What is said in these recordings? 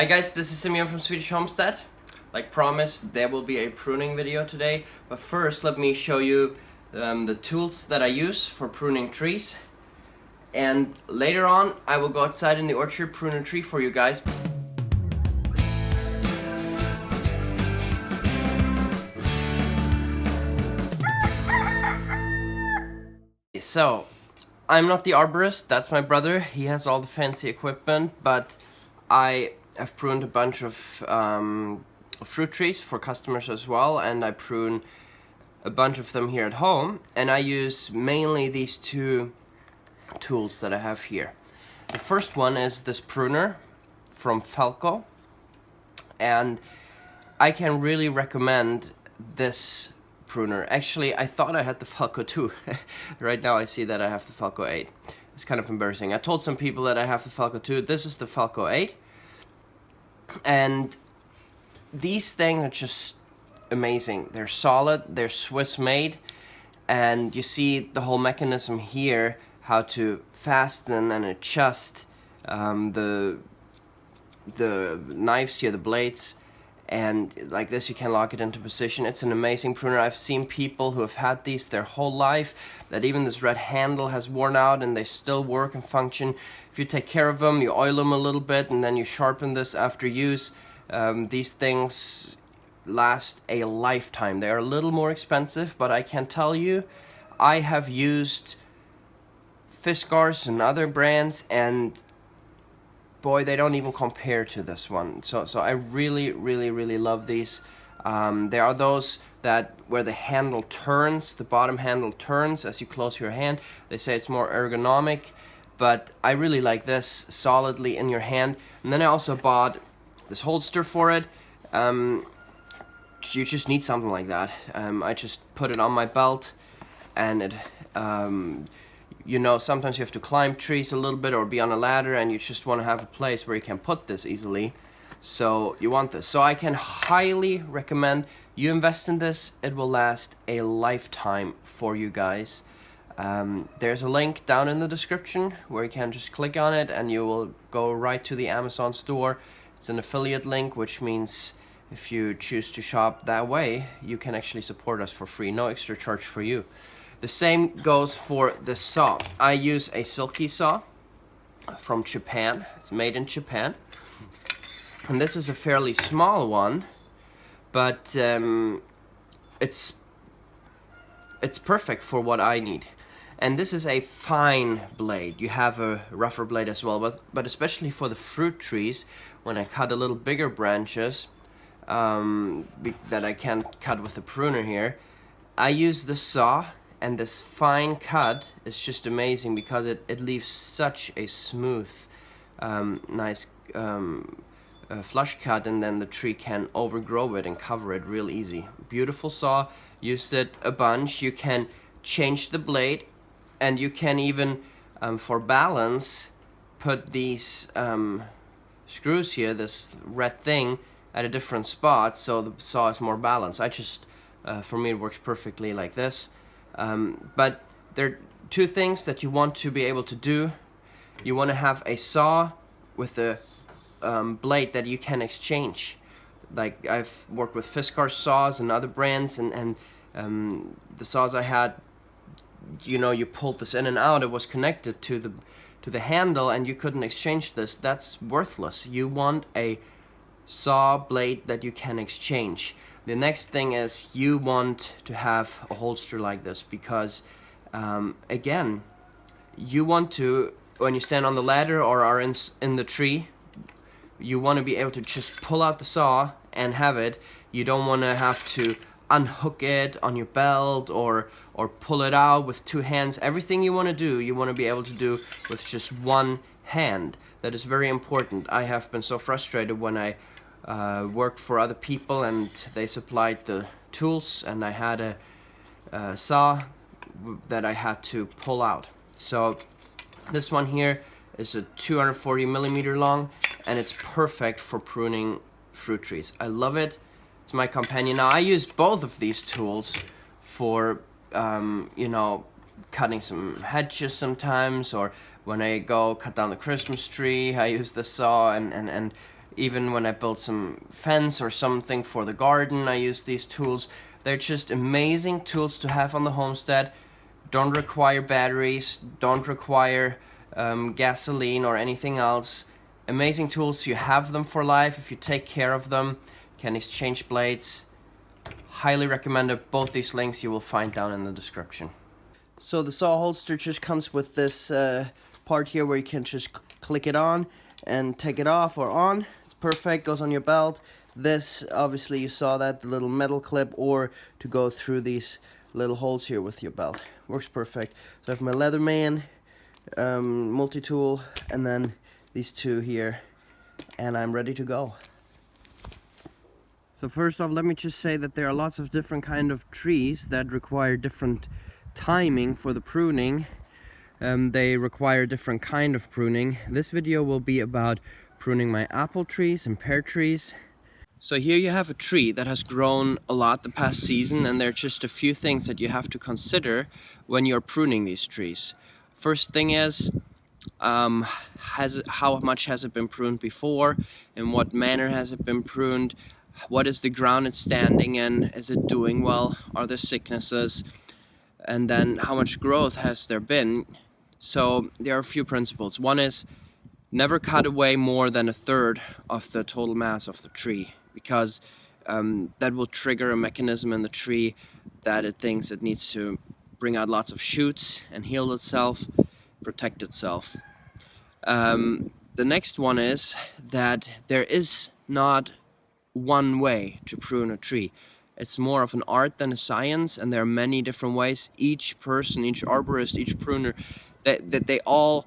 Hi guys, this is Simeon from Swedish Homestead. Like promised, there will be a pruning video today, but first let me show you the tools that I use for pruning trees, and later on I will go outside in the orchard, prune a tree for you guys. So, I'm not the arborist, that's my brother. He has all the fancy equipment, but I have pruned a bunch of fruit trees for customers as well, and I prune a bunch of them here at home, and I use mainly these two tools that I have here. The first one is this pruner from Falco, and I can really recommend this pruner. Actually, I thought I had the Falco 2. Right now I see that I have the Falco 8. It's kind of embarrassing. I told some people that I have the Falco 2. This is the Falco 8. And these things are just amazing. They're solid, they're Swiss made, and you see the whole mechanism here, how to fasten and adjust the knives here, the blades, and like this you can lock it into position. It's an amazing pruner. I've seen people who have had these their whole life, that even this red handle has worn out and they still work and function. If you take care of them, you oil them a little bit, and then you sharpen this after use, these things last a lifetime. They are a little more expensive, but I can tell you, I have used Fiskars and other brands, and boy, they don't even compare to this one. So I really love these. There are those that where the handle turns, the bottom handle turns as you close your hand. They say it's more ergonomic, but I really like this, solidly in your hand. And then I also bought this holster for it. You just need something like that. I just put it on my belt, and it you know, sometimes you have to climb trees a little bit or be on a ladder, and you just want to have a place where you can put this easily. So you want this. So I can highly recommend you invest in this. It will last a lifetime for you guys. There's a link down in the description where you can just click on it and you will go right to the Amazon store. It's an affiliate link, which means if you choose to shop that way, you can actually support us for free. No extra charge for you. The same goes for the saw. I use a silky saw from Japan. It's made in Japan. And this is a fairly small one, but it's perfect for what I need. And this is a fine blade. You have a rougher blade as well, but especially for the fruit trees, when I cut a little bigger branches that I can't cut with the pruner here, I use the saw. And this fine cut is just amazing because it leaves such a smooth, nice flush cut, and then the tree can overgrow it and cover it real easy. Beautiful saw, used it a bunch. You can change the blade, and you can even, for balance, put these screws here, this red thing, at a different spot so the saw is more balanced. For me it works perfectly like this. But there are two things that you want to be able to do. You want to have a saw with a blade that you can exchange. Like I've worked with Fiskars saws and other brands, and the saws I had, you know, you pulled this in and out. It was connected to the handle, and you couldn't exchange this. That's worthless. You want a saw blade that you can exchange. The next thing is you want to have a holster like this because, again, you want to, when you stand on the ladder or are in the tree, you want to be able to just pull out the saw and have it. You don't want to have to unhook it on your belt or pull it out with two hands. Everything you want to do, you want to be able to do with just one hand. That is very important. I have been so frustrated when I worked for other people and they supplied the tools, and I had a saw that I had to pull out. So this one here is a 240 millimeter long, and it's perfect for pruning fruit trees. I love it. It's my companion. Now I use both of these tools for you know, cutting some hedges sometimes, or when I go cut down the Christmas tree, I use the saw, and Even when I build some fence or something for the garden, I use these tools. They're just amazing tools to have on the homestead. Don't require batteries, don't require gasoline or anything else. Amazing tools, you have them for life if you take care of them. Can exchange blades. Highly recommend it. Both these links you will find down in the description. So the saw holster just comes with this part here where you can just click it on and take it off or on. It's perfect, goes on your belt. This, obviously you saw that, the little metal clip, or to go through these little holes here with your belt. Works perfect. So I have my Leatherman multi-tool and then these two here, and I'm ready to go. So first off, let me just say that there are lots of different kind of trees that require different timing for the pruning. They require different kind of pruning. This video will be about pruning my apple trees and pear trees. So here you have a tree that has grown a lot the past season, and there are just a few things that you have to consider when you're pruning these trees. First thing is, how much has it been pruned before? In what manner has it been pruned? What is the ground it's standing in? Is it doing well? Are there sicknesses? And then how much growth has there been? So there are a few principles. One is, never cut away more than a third of the total mass of the tree, because that will trigger a mechanism in the tree that it thinks it needs to bring out lots of shoots and heal itself, protect itself. The next one is that there is not one way to prune a tree. It's more of an art than a science, and there are many different ways. Each person, each arborist, each pruner, they all,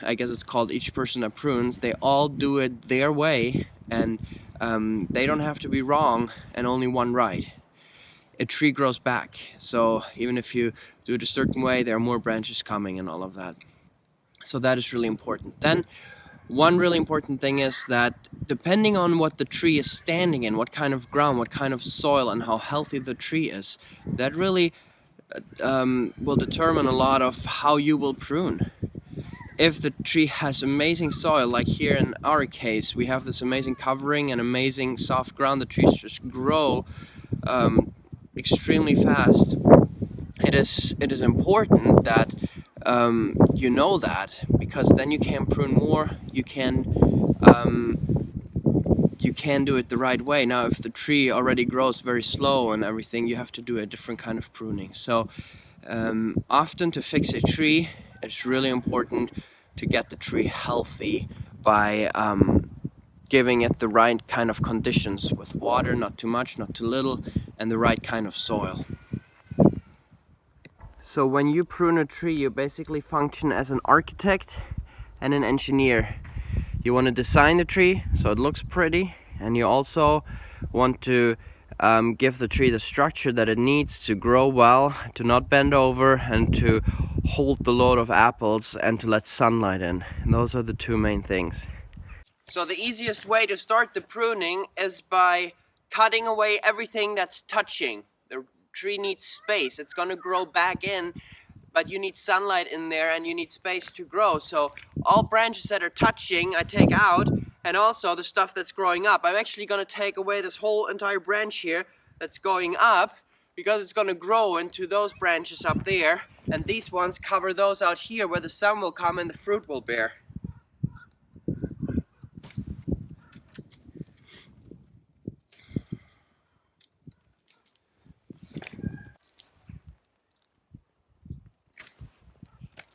I guess it's called each person that prunes, they all do it their way, and they don't have to be wrong and only one right. A tree grows back, so even if you do it a certain way, there are more branches coming and all of that. So that is really important. Then one really important thing is that depending on what the tree is standing in, what kind of ground, what kind of soil, and how healthy the tree is, that really will determine a lot of how you will prune. If the tree has amazing soil, like here in our case, we have this amazing covering and amazing soft ground, the trees just grow extremely fast. It is important that you know that, because then you can prune more, you can do it the right way. Now if the tree already grows very slow and everything, you have to do a different kind of pruning. So often to fix a tree, it's really important to get the tree healthy by giving it the right kind of conditions with water, not too much, not too little, and the right kind of soil. So when you prune a tree, you basically function as an architect and an engineer. You want to design the tree so it looks pretty, and you also want to give the tree the structure that it needs to grow well, to not bend over, and to hold the load of apples, and to let sunlight in. And those are the two main things. So the easiest way to start the pruning is by cutting away everything that's touching. The tree needs space. It's going to grow back in, but you need sunlight in there and you need space to grow. So all branches that are touching I take out, and also the stuff that's growing up. I'm actually going to take away this whole entire branch here that's going up, because it's going to grow into those branches up there, and these ones cover those out here where the sun will come and the fruit will bear.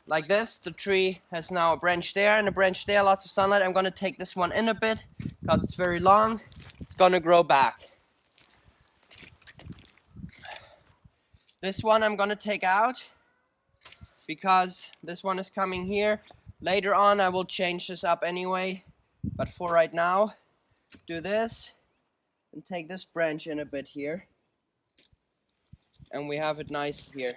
Like this, the tree has now a branch there and a branch there, lots of sunlight. I'm going to take this one in a bit because it's very long. It's going to grow back. This one I'm going to take out because this one is coming here. Later on I will change this up anyway, but for right now, do this and take this branch in a bit here, and we have it nice here.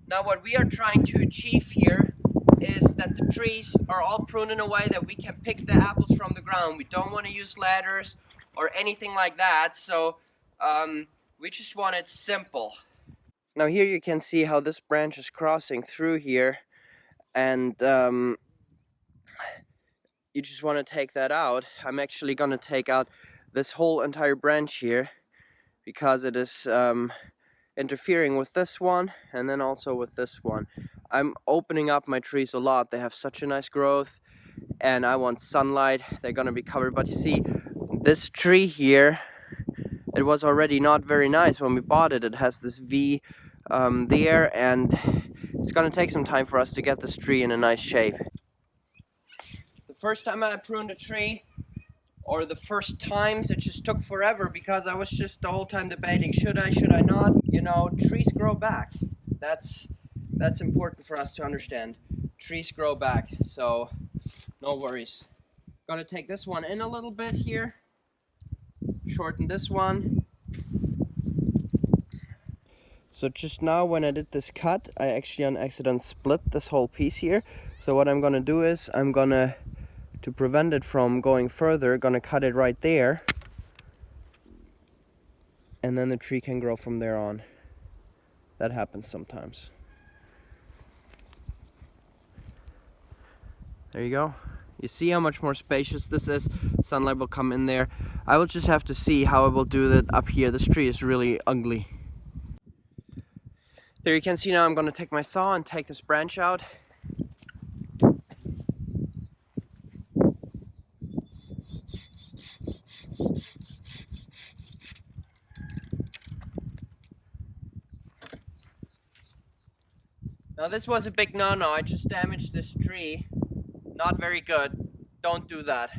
Now what we are trying to achieve here is that the trees are all pruned in a way that we can pick the apples from the ground. We don't want to use ladders or anything like that, so we just want it simple. Now here you can see how this branch is crossing through here, and you just want to take that out. I'm actually going to take out this whole entire branch here because it is interfering with this one and then also with this one. I'm opening up my trees a lot. They have such a nice growth and I want sunlight. They're going to be covered, but you see this tree here, it was already not very nice when we bought it. It has this V there, and it's going to take some time for us to get this tree in a nice shape. The first time I pruned a tree, or the first times, it just took forever because I was just the whole time debating, should I not? You know, trees grow back. That's important for us to understand. Trees grow back, so no worries. Gonna take this one in a little bit here, shorten this one. So just now when I did this cut, I actually on accident split this whole piece here. So what I'm gonna do is, to prevent it from going further, gonna cut it right there, and then the tree can grow from there on. That happens sometimes. There you go. You see how much more spacious this is? Sunlight will come in there. I will just have to see how I will do that up here. This tree is really ugly. There you can see now I'm going to take my saw and take this branch out. Now this was a big no-no. I just damaged this tree. Not very good. Don't do that.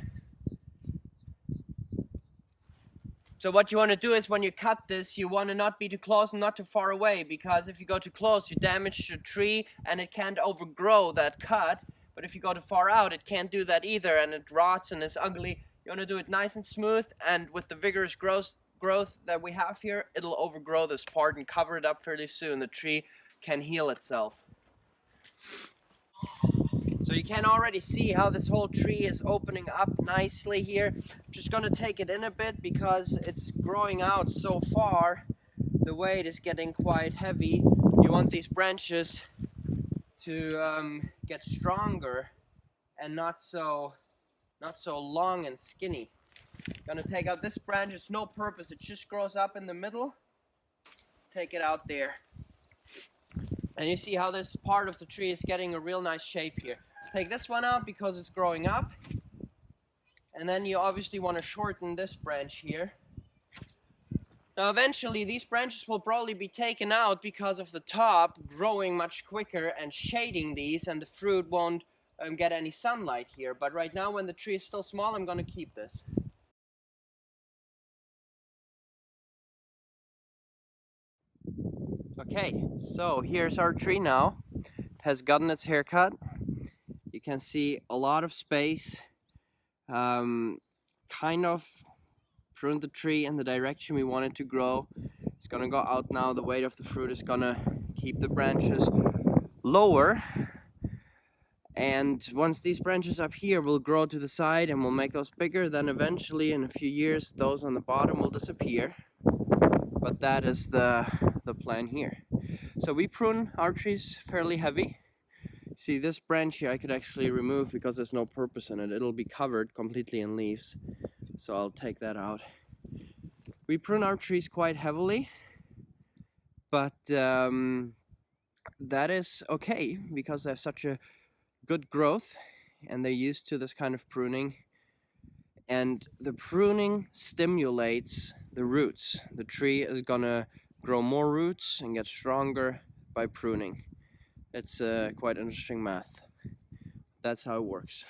So what you want to do is when you cut this, you want to not be too close and not too far away, because if you go too close, you damage the tree and it can't overgrow that cut. But if you go too far out, it can't do that either, and it rots and is ugly. You want to do it nice and smooth, and with the vigorous growth that we have here, it'll overgrow this part and cover it up fairly soon. The tree can heal itself. So you can already see how this whole tree is opening up nicely here. I'm just gonna take it in a bit because it's growing out so far. The weight is getting quite heavy. You want these branches to get stronger and not so long and skinny. Gonna take out this branch. It's no purpose. It just grows up in the middle. Take it out there. And you see how this part of the tree is getting a real nice shape here. Take this one out because it's growing up. And then you obviously want to shorten this branch here. Now eventually these branches will probably be taken out because of the top growing much quicker and shading these, and the fruit won't get any sunlight here. But right now when the tree is still small, I'm going to keep this. Okay, so here's our tree now. It has gotten its haircut. You can see a lot of space. Kind of pruned the tree in the direction we want it to grow. It's gonna go out now. The weight of the fruit is gonna keep the branches lower. And once these branches up here will grow to the side and we'll make those bigger, then eventually in a few years those on the bottom will disappear. But that is the plan here. So we prune our trees fairly heavy. See, this branch here I could actually remove because there's no purpose in it. It'll be covered completely in leaves. So I'll take that out. We prune our trees quite heavily, but that is okay because they have such a good growth and they're used to this kind of pruning. And the pruning stimulates the roots. The tree is gonna grow more roots and get stronger by pruning. It's quite interesting math. That's how it works.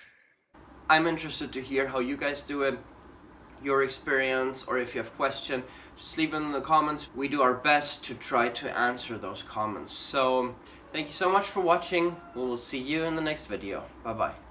I'm interested to hear how you guys do it, your experience, or if you have questions, just leave them in the comments. We do our best to try to answer those comments. So thank you so much for watching. We will see you in the next video. Bye bye.